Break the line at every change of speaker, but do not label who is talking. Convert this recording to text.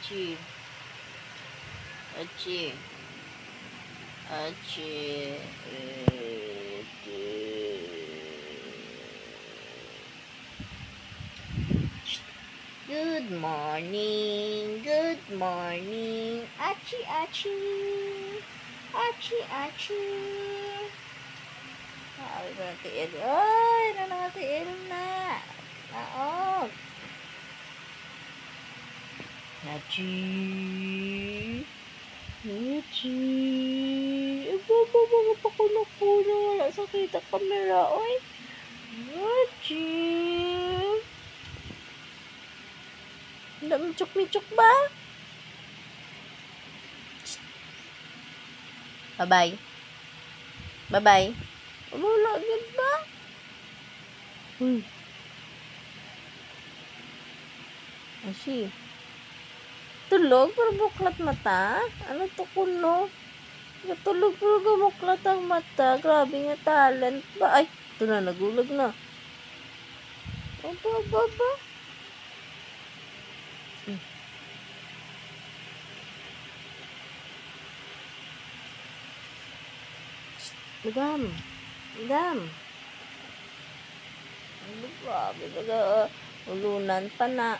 Achi. Achi. Achi. Good morning. Good morning. Achi, achi. Achi, achi. Ay, natin Eri. Ay, natin Eri na. Naon. Achi. Achi. Baba, mga pakulo-kulo. Wala sa kita kamera. Oy. Achi. Hindi mo chuk ba? Bye-bye. Bye-bye. Wala, agad ba? Ashi. Tulog pero buklat mata? Ano to kuno? Natulog pero buklat ang mata. Grabe nga talent ba? Ay, ito na, nagulag na. Aba. Madam. Ano, grabe. Ulunan pa na.